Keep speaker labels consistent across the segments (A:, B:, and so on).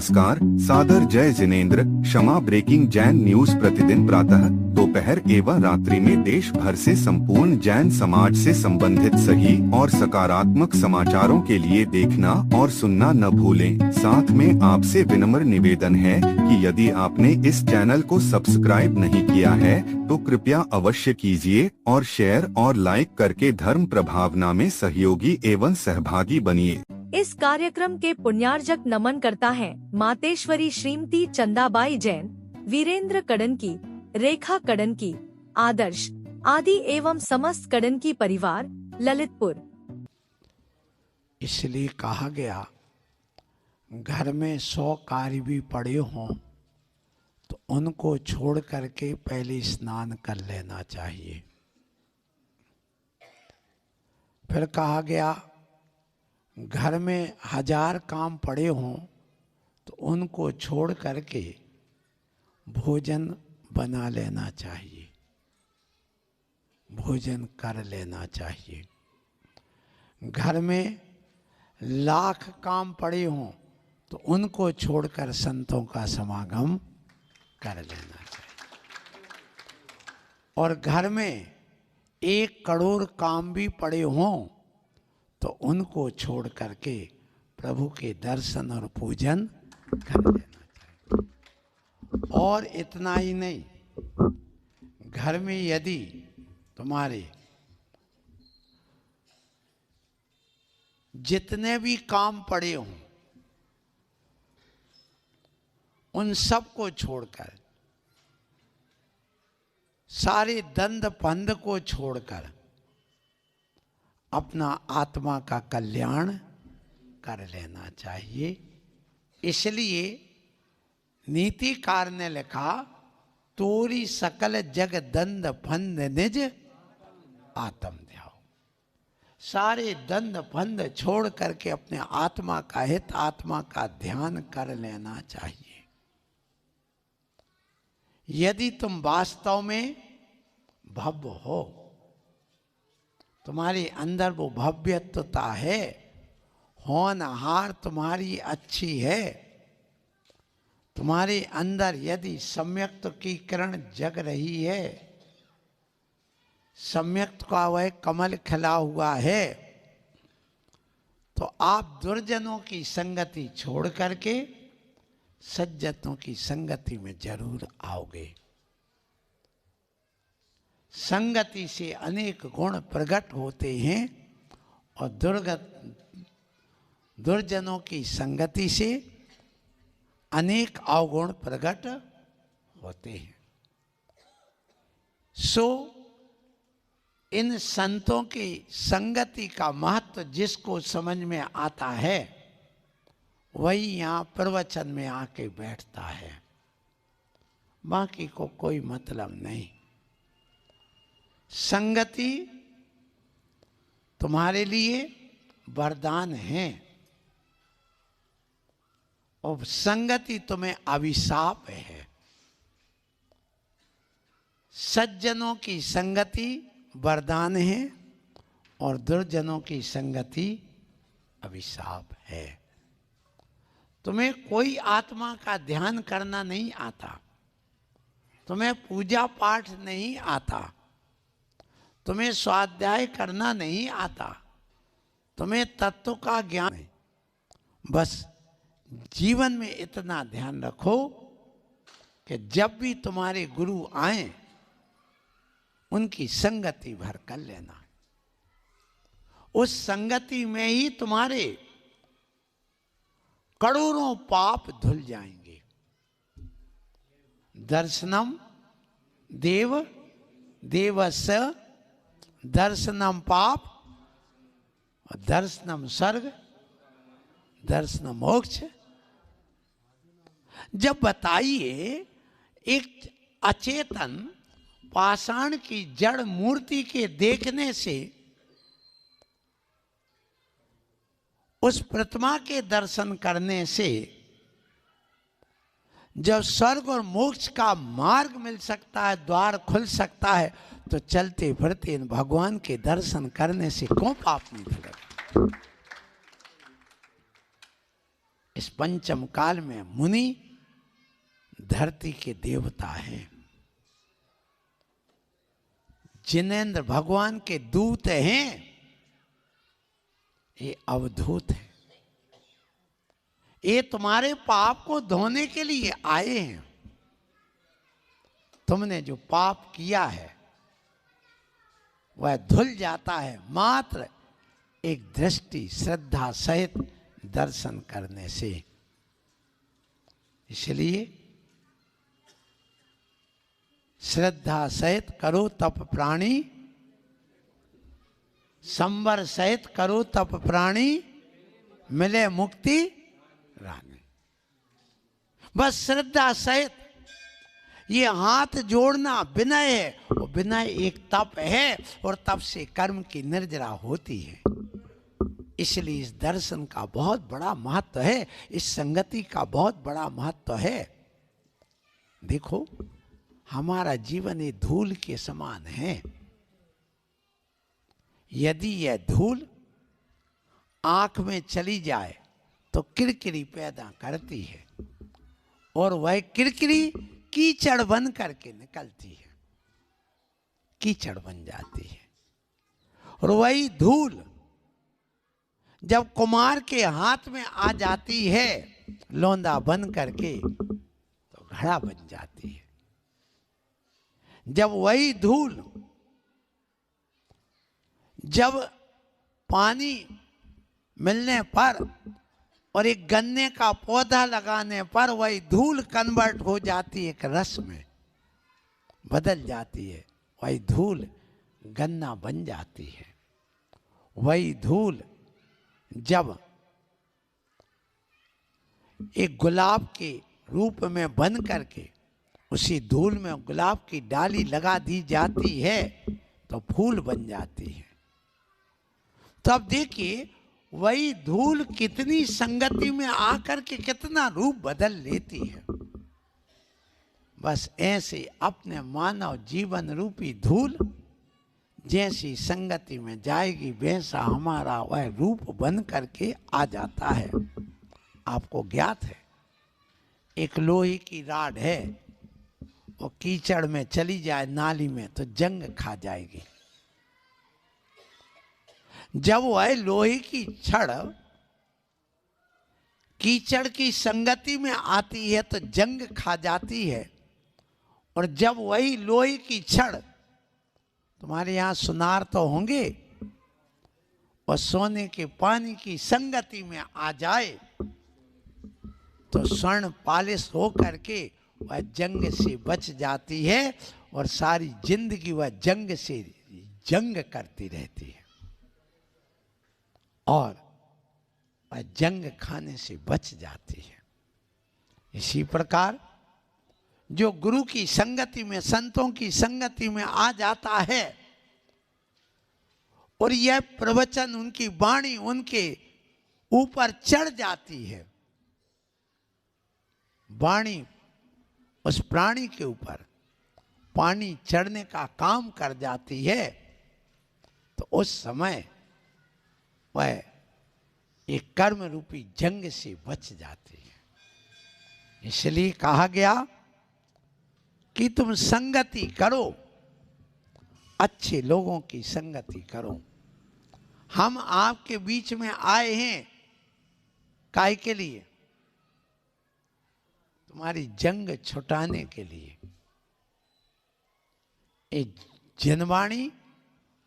A: नमस्कार, सादर जय जिनेंद्र। क्षमा ब्रेकिंग जैन न्यूज प्रतिदिन प्रातः, दोपहर एवं रात्रि में देश भर से संपूर्ण जैन समाज से संबंधित सही और सकारात्मक समाचारों के लिए देखना और सुनना न भूलें। साथ में आपसे विनम्र निवेदन है कि यदि आपने इस चैनल को सब्सक्राइब नहीं किया है तो कृपया अवश्य कीजिए और शेयर और लाइक करके धर्म प्रभावना में सहयोगी एवं सहभागी बनिए।
B: इस कार्यक्रम के पुण्यार्जक नमन करता है मातेश्वरी श्रीमती चंदाबाई जैन, वीरेंद्र कड़नकी, रेखा कड़नकी, आदर्श आदि एवं समस्त कड़नकी परिवार, ललितपुर।
C: इसलिए कहा गया घर में 100 कार्य भी पड़े हों तो उनको छोड़ करके पहले स्नान कर लेना चाहिए। फिर कहा गया घर में 1000 काम पड़े हों तो उनको छोड़ करके भोजन बना लेना चाहिए, भोजन कर लेना चाहिए। घर में 1,00,000 काम पड़े हों तो उनको छोड़कर संतों का समागम कर लेना चाहिए। और घर में 1 करोड़ काम भी पड़े हों तो उनको छोड़ करके प्रभु के दर्शन और पूजन कर लेना चाहिए। और इतना ही नहीं, घर में यदि तुम्हारे जितने भी काम पड़े हों उन सब को छोड़कर, सारे दंड फंद को छोड़कर अपना आत्मा का कल्याण कर लेना चाहिए। इसलिए नीतिकार ने लिखा, तोरी सकल जग दंड फंद निज आत्म ध्याओ। सारे दंड फंद छोड़ करके अपने आत्मा का हित, आत्मा का ध्यान कर लेना चाहिए। यदि तुम वास्तव में भव्य हो, तुम्हारे अंदर वो भव्यत्वता है, होनहार तुम्हारी अच्छी है, तुम्हारे अंदर यदि सम्यक्त की किरण जग रही है, सम्यक्त का वह कमल खिला हुआ है, तो आप दुर्जनों की संगति छोड़ करके सज्जनों की संगति में जरूर आओगे। संगति से अनेक गुण प्रकट होते हैं और दुर्जनों की संगति से अनेक अवगुण प्रकट होते हैं। सो इन संतों की संगति का महत्व जिसको समझ में आता है वही यहाँ प्रवचन में आके बैठता है, बाकी को कोई मतलब नहीं। संगति तुम्हारे लिए वरदान है और संगति तुम्हें अभिशाप है। सज्जनों की संगति वरदान है और दुर्जनों की संगति अभिशाप है। तुम्हें कोई आत्मा का ध्यान करना नहीं आता, तुम्हें पूजा पाठ नहीं आता, तुम्हें स्वाध्याय करना नहीं आता, तुम्हें तत्व का ज्ञान है। बस जीवन में इतना ध्यान रखो कि जब भी तुम्हारे गुरु आए उनकी संगति भर कर लेना। उस संगति में ही तुम्हारे करोड़ों पाप धुल जाएंगे। दर्शनम देव देवस्य दर्शनम पाप, दर्शनम स्वर्ग, दर्शनम मोक्ष। जब बताइए एक अचेतन पाषाण की जड़ मूर्ति के देखने से, उस प्रतिमा के दर्शन करने से जब स्वर्ग और मोक्ष का मार्ग मिल सकता है, द्वार खुल सकता है, तो चलते फिरते इन भगवान के दर्शन करने से क्यों पाप नहीं धुलेगा। इस पंचम काल में मुनि धरती के देवता हैं, जिनेंद्र भगवान के दूत हैं, ये अवधूत है। ये तुम्हारे पाप को धोने के लिए आए हैं। तुमने जो पाप किया है वह धुल जाता है मात्र एक दृष्टि श्रद्धा सहित दर्शन करने से। इसलिए श्रद्धा सहित करो तप प्राणी, संवर सहित करो तप प्राणी, मिले मुक्ति रानी। बस श्रद्धा सहित ये हाथ जोड़ना विनय है, और विनय एक तप है, और तप से कर्म की निर्जरा होती है। इसलिए इस दर्शन का बहुत बड़ा महत्व है, इस संगति का बहुत बड़ा महत्व है। देखो, हमारा जीवन ये धूल के समान है। यदि यह धूल आंख में चली जाए तो किरकिरी पैदा करती है, और वह किरकिरी कीचड़ बन करके निकलती है, कीचड़ बन जाती है। और वही धूल जब कुम्हार के हाथ में आ जाती है लोंदा बन करके, तो घड़ा बन जाती है। जब वही धूल जब पानी मिलने पर और एक गन्ने का पौधा लगाने पर वही धूल कन्वर्ट हो जाती है, एक रस में बदल जाती है। वही धूल गन्ना बन जाती है। वही धूल जब एक गुलाब के रूप में बन करके उसी धूल में गुलाब की डाली लगा दी जाती है तो फूल बन जाती है। तब देखिए वही धूल कितनी संगति में आकर के कितना रूप बदल लेती है। बस ऐसे अपने मानव जीवन रूपी धूल जैसी संगति में जाएगी वैसा हमारा वह रूप बन करके आ जाता है। आपको ज्ञात है, एक लोहे की राड है, वो कीचड़ में चली जाए नाली में तो जंग खा जाएगी। जब वह लोहे की छड़ कीचड़ की संगति में आती है तो जंग खा जाती है। और जब वही लोहे की छड़, तुम्हारे यहां सुनार तो होंगे, और सोने के पानी की संगति में आ जाए तो स्वर्ण पालिश हो करके वह जंग से बच जाती है, और सारी जिंदगी वह जंग से जंग करती रहती है, और वह जंग खाने से बच जाती है। इसी प्रकार जो गुरु की संगति में, संतों की संगति में आ जाता है और यह प्रवचन, उनकी वाणी उनके ऊपर चढ़ जाती है, वाणी उस प्राणी के ऊपर पानी चढ़ने का काम कर जाती है, तो उस समय वह एक कर्म रूपी जंग से बच जाती है। इसलिए कहा गया कि तुम संगति करो, अच्छे लोगों की संगति करो। हम आपके बीच में आए हैं काहे के लिए? तुम्हारी जंग छुटाने के लिए। ये जनवाणी,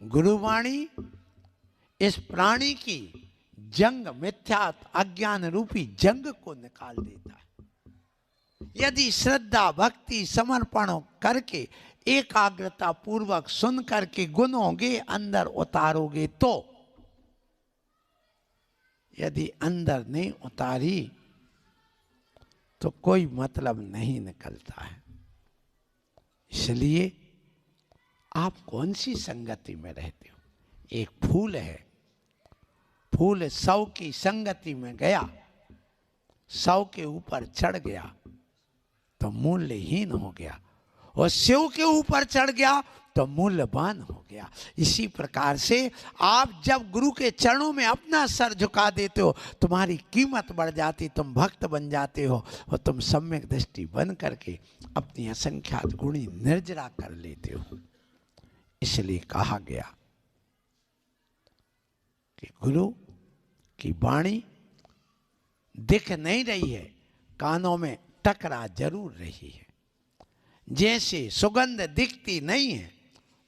C: गुरुवाणी इस प्राणी की जंग, मिथ्या अज्ञान रूपी जंग को निकाल देता है। यदि श्रद्धा भक्ति समर्पण करके एकाग्रता पूर्वक सुन करके गुणों के अंदर उतारोगे तो, यदि अंदर नहीं उतारी तो कोई मतलब नहीं निकलता है। इसलिए आप कौन सी संगति में रहते हो? एक फूल है, फूल 100 की संगति में गया, 100 के ऊपर चढ़ गया तो मूल्यहीन हो गया, और 100 के ऊपर चढ़ गया तो मूल्यवान हो गया। इसी प्रकार से आप जब गुरु के चरणों में अपना सर झुका देते हो, तुम्हारी कीमत बढ़ जाती, तुम भक्त बन जाते हो और तुम सम्यक दृष्टि बन करके अपनी असंख्यात गुणी निर्जरा कर लेते हो। इसलिए कहा गया कि गुरु की वाणी दिख नहीं रही है, कानों में टकरा जरूर रही है। जैसे सुगंध दिखती नहीं है,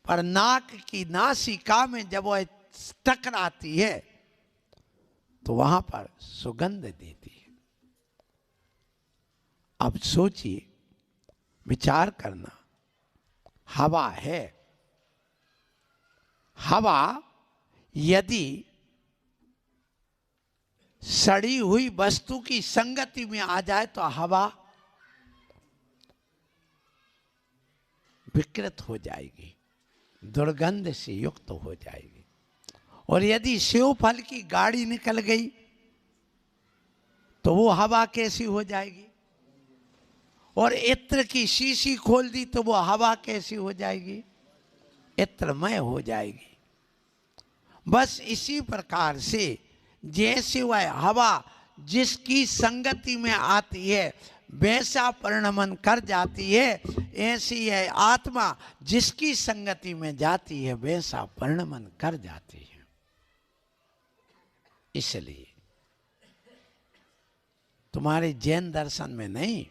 C: पर नाक की नासिका में जब वह टकराती है तो वहां पर सुगंध देती है। अब सोचिए, विचार करना, हवा है, हवा यदि सड़ी हुई वस्तु की संगति में आ जाए तो हवा विकृत हो जाएगी, दुर्गंध से युक्त हो जाएगी। और यदि सेव फल की गाड़ी निकल गई तो वो हवा कैसी हो जाएगी, और इत्र की शीशी खोल दी तो वो हवा कैसी हो जाएगी, इत्रमय हो जाएगी। बस इसी प्रकार से जैसे वह हवा जिसकी संगति में आती है वैसा परिणमन कर जाती है, ऐसी है आत्मा जिसकी संगति में जाती है वैसा परिणमन कर जाती है। इसलिए तुम्हारे जैन दर्शन में नहीं,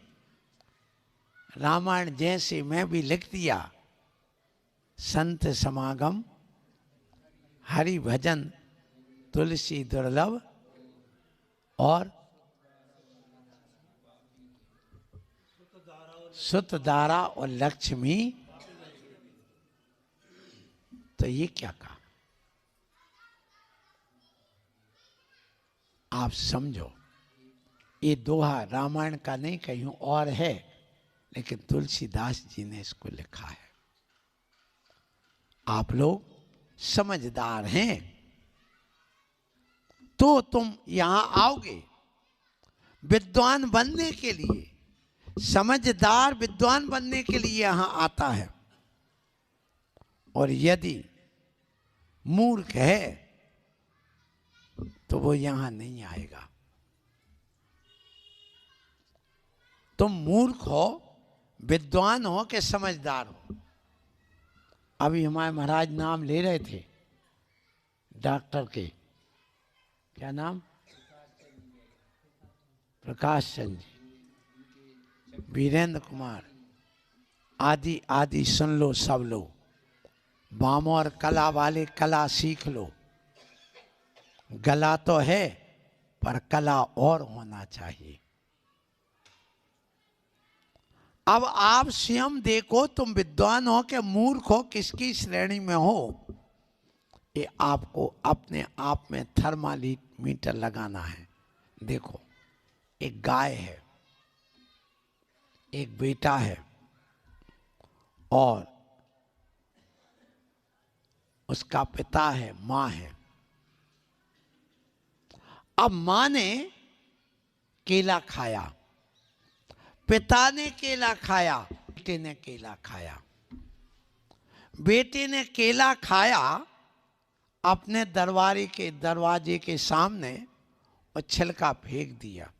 C: रामायण जैसे मैं भी लिख दिया, संत समागम हरि भजन तुलसी दुर्लभ और सुतधारा और लक्ष्मी, तो ये क्या कहा? आप समझो, ये दोहा रामायण का नहीं, कहीं और है, लेकिन तुलसीदास जी ने इसको लिखा है। आप लोग समझदार हैं तो तुम यहां आओगे विद्वान बनने के लिए। समझदार विद्वान बनने के लिए यहां आता है, और यदि मूर्ख है तो वो यहां नहीं आएगा। तुम मूर्ख हो, विद्वान हो कि समझदार हो? अभी हमारे महाराज नाम ले रहे थे डॉक्टर के, क्या नाम? प्रकाश चंद जी, वीरेंद्र कुमार आदि आदि, सुन लो सब लोग। बाम और कला वाले कला सीख लो। गला तो है पर कला और होना चाहिए। अब आप स्वयं देखो, तुम विद्वान हो कि मूर्ख हो, किसकी श्रेणी में हो? ये आपको अपने आप में थर्मामीटर लगाना है। देखो, एक गाय है, एक बेटा है, और उसका पिता है, मां है। अब मां ने केला खाया, पिता ने केला खाया, बेटे ने केला खाया। बेटे ने केला खाया अपने दरवाजे के सामने और छिलका फेंक दिया।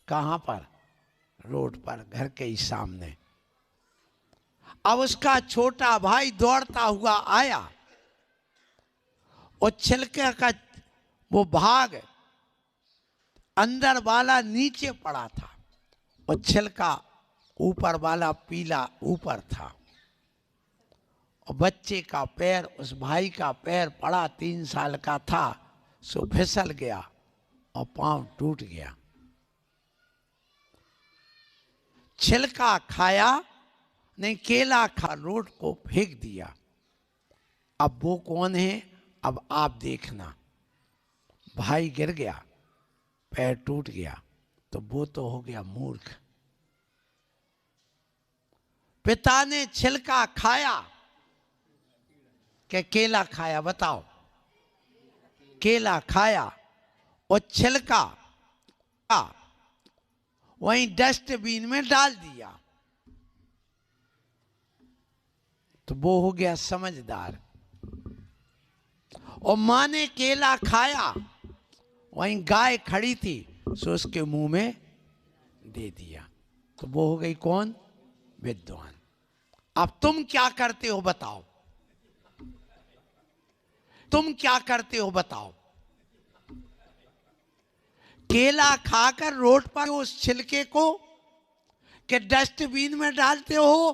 C: कहां पर? रोड पर, घर के ही सामने। अब उसका छोटा भाई दौड़ता हुआ आया और छिलके का वो भाग अंदर वाला नीचे पड़ा था और छिलका ऊपर वाला पीला ऊपर था, और बच्चे का पैर, उस भाई का पैर पड़ा, 3 साल का था, सो फिसल गया और पांव टूट गया। छिलका खाया नहीं, केला खा रोड को फेंक दिया। अब वो कौन है? अब आप देखना, भाई गिर गया, पैर टूट गया, तो वो तो हो गया मूर्ख। पिता ने छिलका खाया कि केला खाया? बताओ, केला खाया और छिलका वहीं डस्टबिन में डाल दिया। तो वो हो गया समझदार। और माँ ने केला खाया, वहीं गाय खड़ी थी, सो उसके मुंह में दे दिया, तो वो हो गई कौन? विद्वान। अब तुम क्या करते हो बताओ, तुम क्या करते हो बताओ? केला खाकर रोड पर उस छिलके को कि डस्टबिन में डालते हो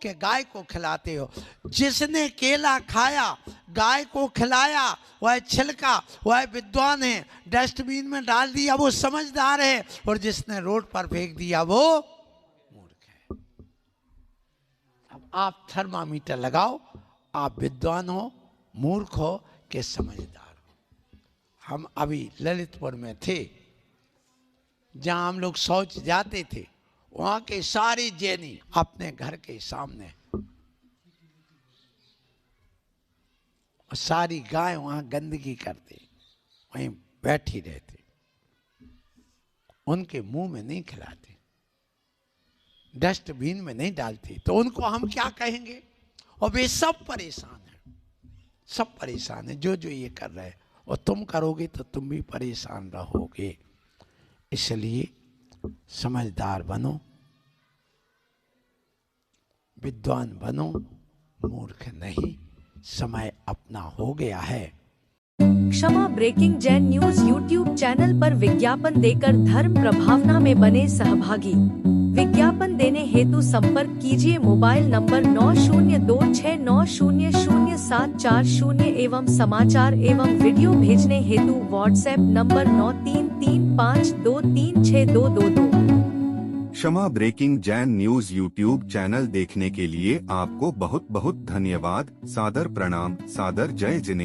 C: कि गाय को खिलाते हो? जिसने केला खाया, गाय को खिलाया, वह छिलका, वह विद्वान है, डस्टबिन में डाल दिया, वो समझदार है, और जिसने रोड पर फेंक दिया वो मूर्ख है। अब आप थर्मामीटर लगाओ, आप विद्वान हो, मूर्ख हो कि समझदार हो। हम अभी ललितपुर में थे, जहां हम लोग शौच जाते थे, वहां के सारे जैनी अपने घर के सामने, और सारी गाय वहां गंदगी करते, वहीं बैठी रहते, उनके मुंह में नहीं खिलाते, डस्टबिन में नहीं डालते, तो उनको हम क्या कहेंगे? और वे सब परेशान हैं, सब परेशान हैं, जो ये कर रहे हैं, और तुम करोगे तो तुम भी परेशान रहोगे। इसलिए समझदार बनो, विद्वान बनो, मूर्ख नहीं। समय अपना हो गया है।
B: Kshama breaking Jain news YouTube channel पर विज्ञापन देकर धर्म प्रभावना में बने सहभागी। विज्ञापन देने हेतु संपर्क कीजिए मोबाइल नंबर 9026900740 एवं समाचार एवं वीडियो भेजने हेतु WhatsApp number 9335236222।
A: Kshama breaking Jain news YouTube channel देखने के लिए आपको बहुत बहुत धन्यवाद। सादर प्रणाम, सादर जय जिनेंद्र।